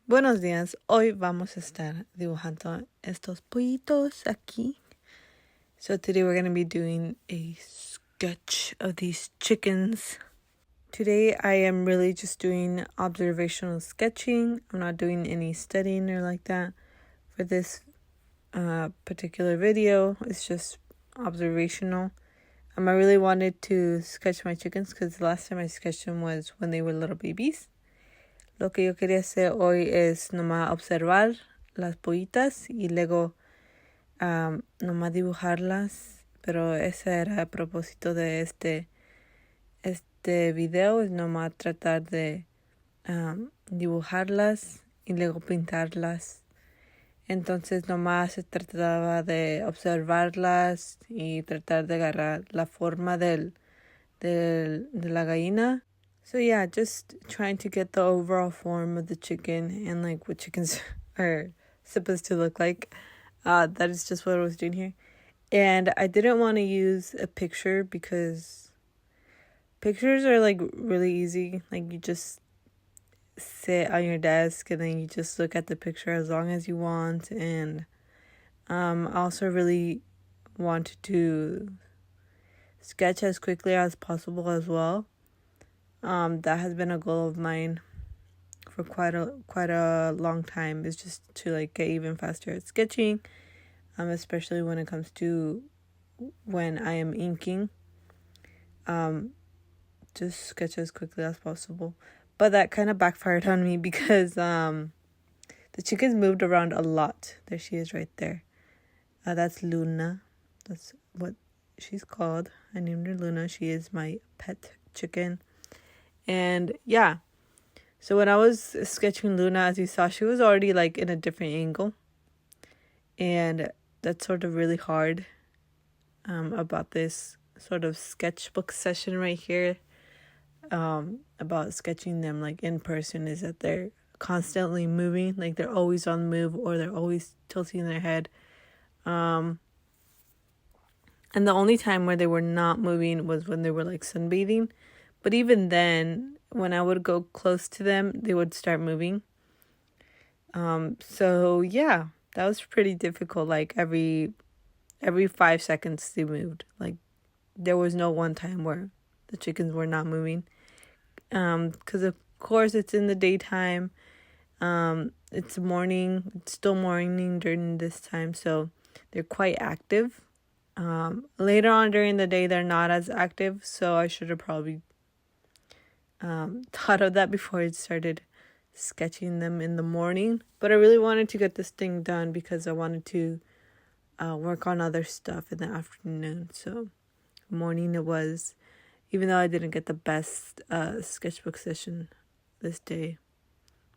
Buenos días, hoy vamos a estar dibujando estos pollitos aquí. So today we're going to be doing a sketch of these chickens. Today I am really just doing observational sketching. I'm not doing any studying or like that for this particular video. It's just observational. I really wanted to sketch my chickens because the last time I sketched them was when they were little babies. Lo que yo quería hacer hoy es nomás observar las pollitas y luego nomás dibujarlas. Pero ese era el propósito de este video, es nomás tratar de dibujarlas y luego pintarlas. Entonces nomás se trataba de observarlas y tratar de agarrar la forma de la gallina. So yeah, just trying to get the overall form of the chicken and like what chickens are supposed to look like. That is just what I was doing here. And I didn't want to use a picture because pictures are like really easy. Like you just sit on your desk and then you just look at the picture as long as you want. And I also really wanted to sketch as quickly as possible as well. That has been a goal of mine for quite a long time, is just to like get even faster at sketching, especially when it comes to when I am inking. Just sketch as quickly as possible. But that kind of backfired on me because the chickens moved around a lot. There she is right there. That's Luna. That's what she's called. I named her Luna. She is my pet chicken. And yeah, so when I was sketching Luna, as you saw, she was already like in a different angle. And that's sort of really hard about this sort of sketchbook session right here. About sketching them like in person is that they're constantly moving, like they're always on the move or they're always tilting their head. And the only time where they were not moving was when they were like sunbathing. But even then, when I would go close to them, they would start moving. So yeah, that was pretty difficult. Like every 5 seconds they moved. Like there was no one time where the chickens were not moving. Because of course it's in the daytime. It's morning. It's still morning during this time, so they're quite active. Later on during the day, they're not as active, so I should have probably thought of that before I started sketching them in the morning. But I really wanted to get this thing done because I wanted to work on other stuff in the afternoon. So morning it was, even though I didn't get the best sketchbook session this day.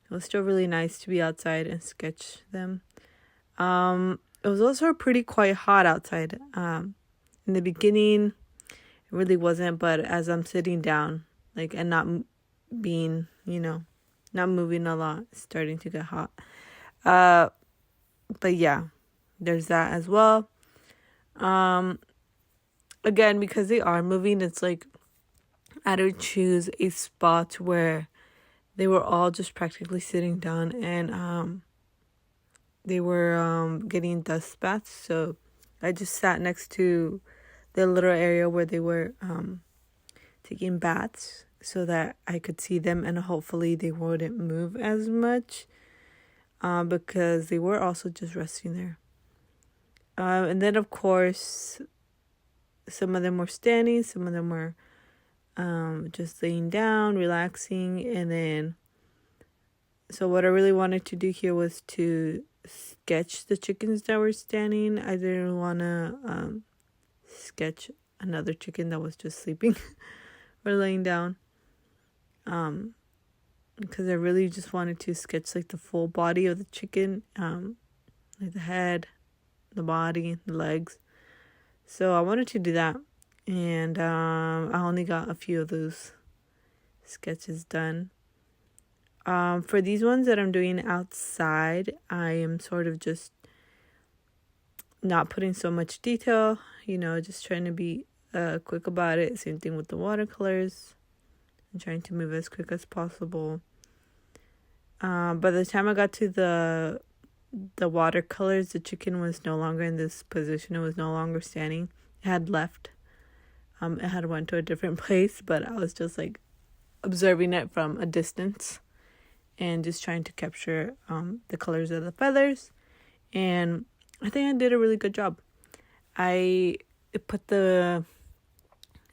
It was still really nice to be outside and sketch them. It was also pretty quite hot outside. In the beginning, it really wasn't, but as I'm sitting down, like, and not being, not moving a lot, it's starting to get hot. But yeah, there's that as well. Again, because they are moving, it's like I had to choose a spot where they were all just practically sitting down and they were getting dust baths. So I just sat next to the little area where they were taking baths so that I could see them and hopefully they wouldn't move as much because they were also just resting there. And then, of course, some of them were standing, some of them were just laying down, relaxing. And then, so what I really wanted to do here was to sketch the chickens that were standing. I didn't want to sketch another chicken that was just sleeping or laying down. Because I really just wanted to sketch like the full body of the chicken, like the head, the body, the legs. So I wanted to do that. And I only got a few of those sketches done. For these ones that I'm doing outside, I am sort of just not putting so much detail, just trying to be quick about it. Same thing with the watercolors. I'm trying to move as quick as possible. By the time I got to the watercolors, the chicken was no longer in this position. It was no longer standing. It had left. It had went to a different place, but I was just like observing it from a distance and just trying to capture the colors of the feathers. And I think I did a really good job. I put the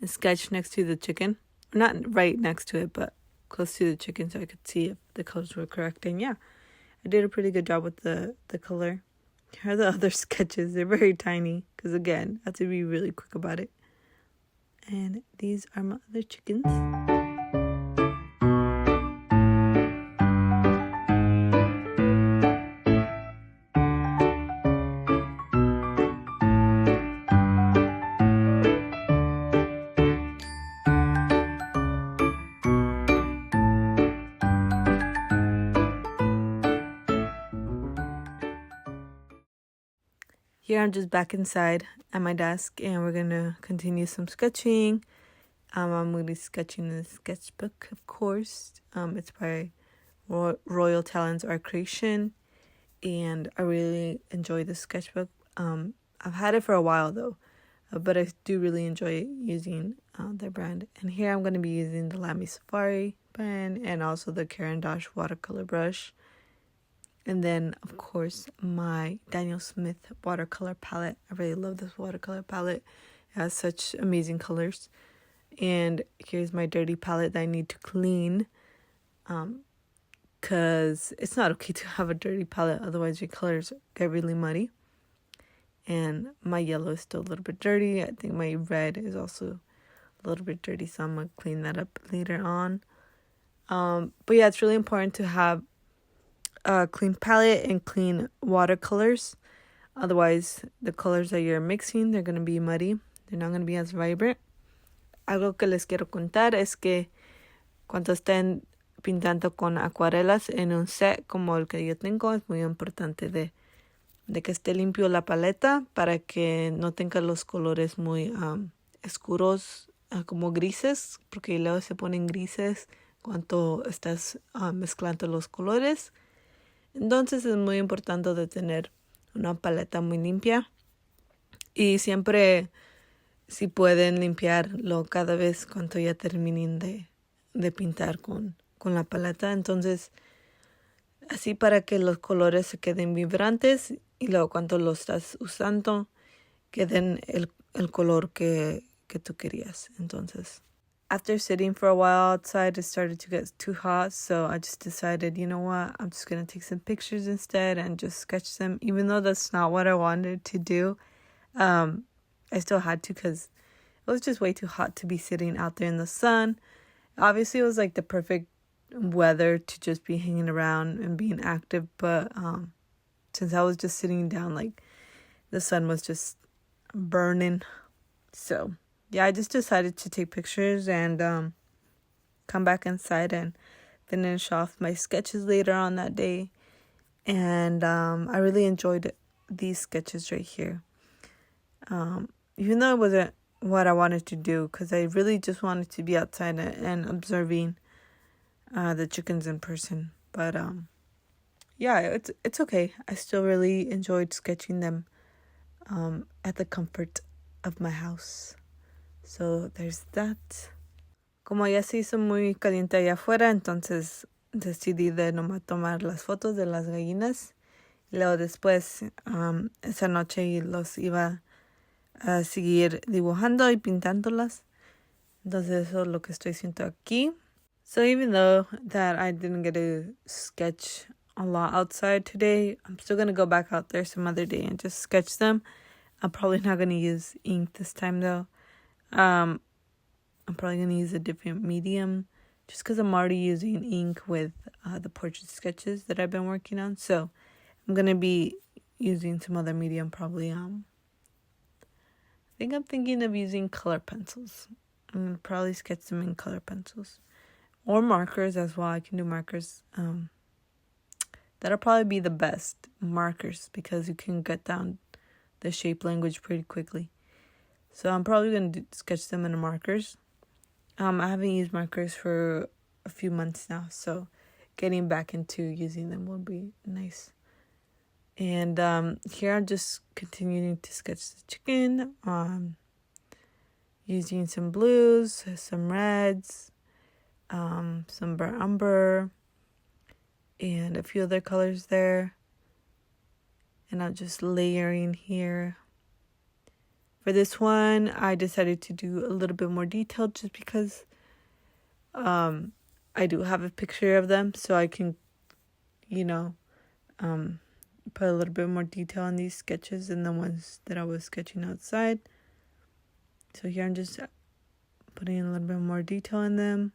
sketch next to the chicken. Not right next to it, but close to the chicken so I could see if the colors were correct. And yeah, I did a pretty good job with the color. Here are the other sketches. They're very tiny because, again, I have to be really quick about it. And these are my other chickens. Here I'm just back inside at my desk, and we're going to continue some sketching. I'm going to be sketching the sketchbook, of course. It's by Royal Talents Art Creation, and I really enjoy the sketchbook. I've had it for a while, though, but I do really enjoy using their brand. And here I'm going to be using the Lamy Safari pen and also the Caran d'Ache watercolor brush. And then, of course, my Daniel Smith watercolor palette. I really love this watercolor palette. It has such amazing colors. And here's my dirty palette that I need to clean. Because it's not okay to have a dirty palette. Otherwise, your colors get really muddy. And my yellow is still a little bit dirty. I think my red is also a little bit dirty. So I'm going to clean that up later on. But yeah, it's really important to have a clean palette and clean watercolors. Otherwise, the colors that you're mixing, they're going to be muddy. They're not going to be as vibrant. Algo que les quiero contar es que cuando estén pintando con acuarelas en un set como el que yo tengo, es muy importante de que esté limpio la paleta para que no tenga los colores muy oscuros, como grises, porque luego se ponen grises cuando estás mezclando los colores. Entonces es muy importante de tener una paleta muy limpia y siempre, si pueden, limpiarlo cada vez cuando ya terminen de pintar con la paleta. Entonces, así para que los colores se queden vibrantes y luego cuando lo estás usando queden el color que tú querías. Entonces, after sitting for a while outside, it started to get too hot, so I just decided, you know what, I'm just going to take some pictures instead and just sketch them, even though that's not what I wanted to do. I still had to because it was just way too hot to be sitting out there in the sun. Obviously, it was like the perfect weather to just be hanging around and being active, but since I was just sitting down, like, the sun was just burning, so yeah, I just decided to take pictures and come back inside and finish off my sketches later on that day. And I really enjoyed these sketches right here. Even though it wasn't what I wanted to do, because I really just wanted to be outside and observing the chickens in person. But yeah, it's okay. I still really enjoyed sketching them at the comfort of my house. So there's that. Como ya se hizo muy caliente allá afuera, entonces decidí de nomás tomar las fotos de las gallinas. Y luego después, esa noche los iba a seguir dibujando y pintándolas. Entonces eso es lo que estoy haciendo aquí. So even though that I didn't get to sketch a lot outside today, I'm still going to go back out there some other day and just sketch them. I'm probably not going to use ink this time though. I'm probably going to use a different medium just because I'm already using ink with the portrait sketches that I've been working on. So I'm going to be using some other medium probably. I think I'm thinking of using color pencils. I'm going to probably sketch them in color pencils. Or markers as well. I can do markers. That'll probably be the best, markers, because you can get down the shape language pretty quickly. So I'm probably going to sketch them in markers. I haven't used markers for a few months now. So getting back into using them would be nice. And here I'm just continuing to sketch the chicken, using some blues, some reds, some burnt umber, and a few other colors there. And I'm just layering here. For this one, I decided to do a little bit more detail just because I do have a picture of them, so I can, put a little bit more detail on these sketches than the ones that I was sketching outside. So here I'm just putting a little bit more detail in them.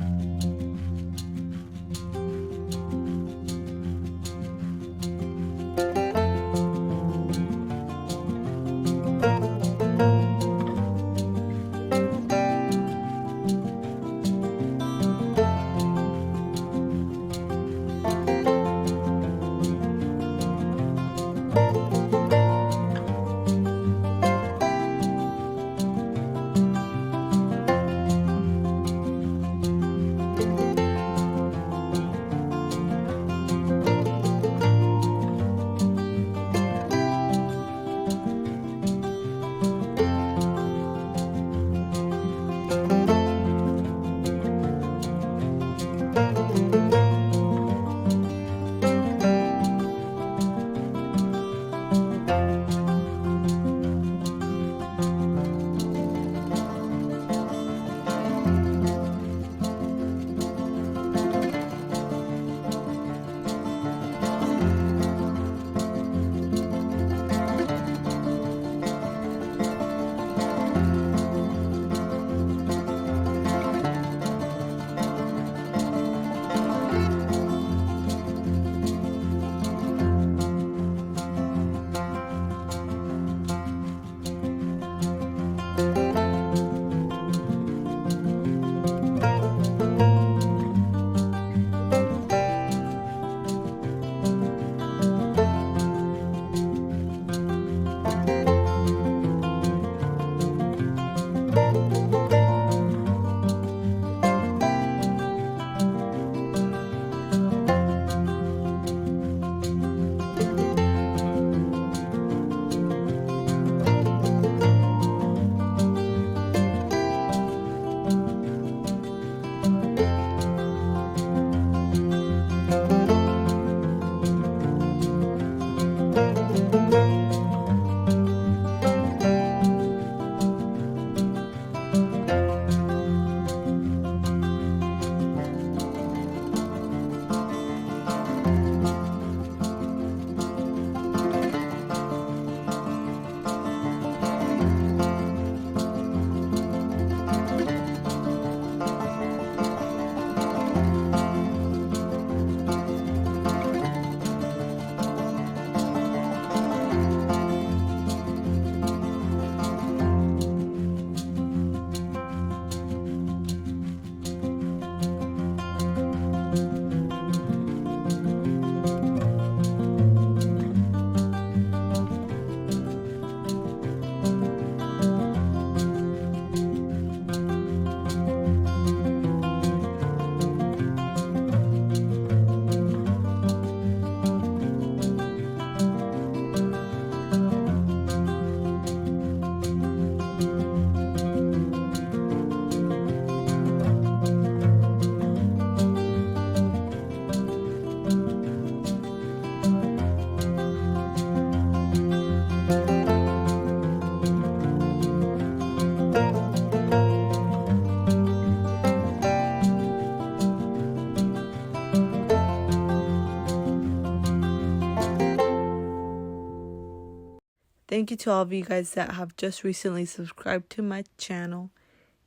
Thank you to all of you guys that have just recently subscribed to my channel.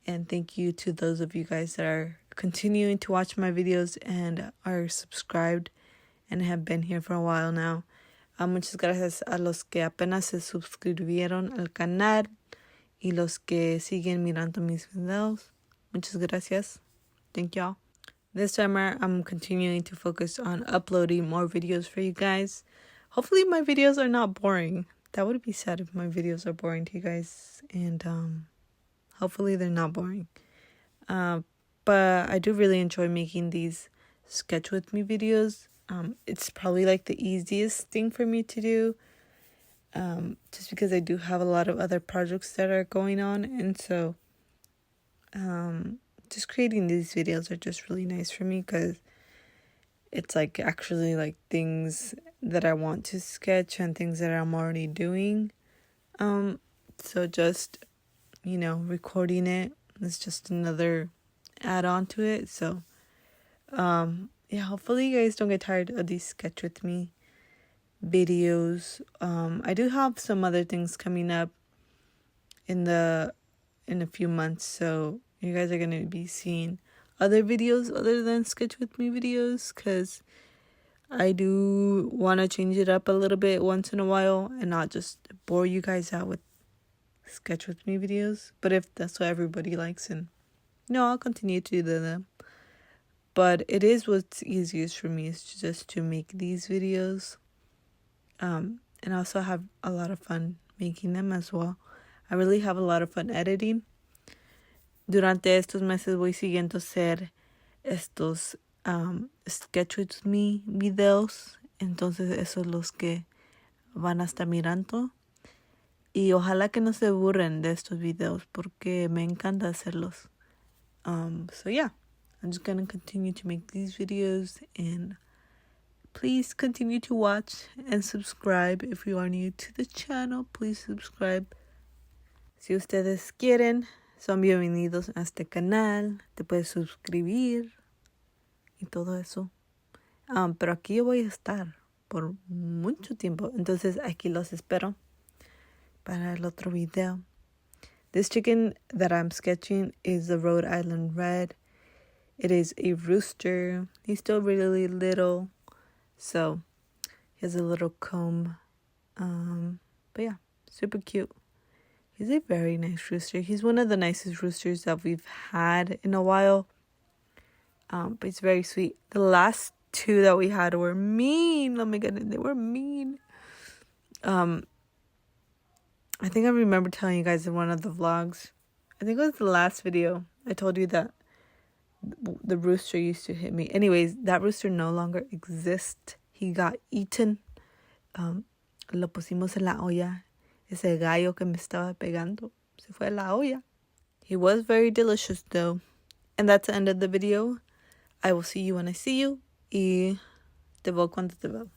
And thank you to those of you guys that are continuing to watch my videos and are subscribed and have been here for a while now. Muchas gracias a los que apenas se suscribieron al canal y los que siguen mirando mis videos. Muchas gracias. Thank y'all. This summer, I'm continuing to focus on uploading more videos for you guys. Hopefully my videos are not boring. That would be sad if my videos are boring to you guys. And hopefully they're not boring. But I do really enjoy making these sketch with me videos. It's probably like the easiest thing for me to do, just because I do have a lot of other projects that are going on, and so just creating these videos are just really nice for me because it's like actually like things that I want to sketch and things that I'm already doing. So just, recording it is just another add-on to it. So, yeah, hopefully you guys don't get tired of these sketch with me videos. I do have some other things coming up in a few months, so you guys are gonna be seeing other videos other than sketch with me videos, because I do want to change it up a little bit once in a while and not just bore you guys out with sketch with me videos. But if that's what everybody likes, and I'll continue to do them. But it is what's easiest for me, is just to make these videos, and I also have a lot of fun making them as well. I really have a lot of fun editing. Durante estos meses voy siguiendo hacer estos sketch with me videos, entonces esos los que van a estar mirando, y ojalá que no se aburren de estos videos porque me encanta hacerlos. So yeah, I'm just gonna continue to make these videos, and please continue to watch and subscribe. If you are new to the channel, please subscribe. Si ustedes quieren, son bienvenidos a este canal. Te puedes suscribir y todo eso. Pero aquí yo voy a estar por mucho tiempo. Entonces aquí los espero para el otro video. This chicken that I'm sketching is the Rhode Island Red. It is a rooster. He's still really little, so he has a little comb. But yeah, super cute. He's a very nice rooster. He's one of the nicest roosters that we've had in a while. But he's very sweet. The last two that we had were mean. Oh my goodness, they were mean. I think I remember telling you guys in one of the vlogs, I think it was the last video, I told you that the rooster used to hit me. Anyways, that rooster no longer exists. He got eaten. Lo pusimos en la olla. Ese gallo que me estaba pegando se fue a la olla. He was very delicious though. And that's the end of the video. I will see you when I see you. Y te veo cuando te veo.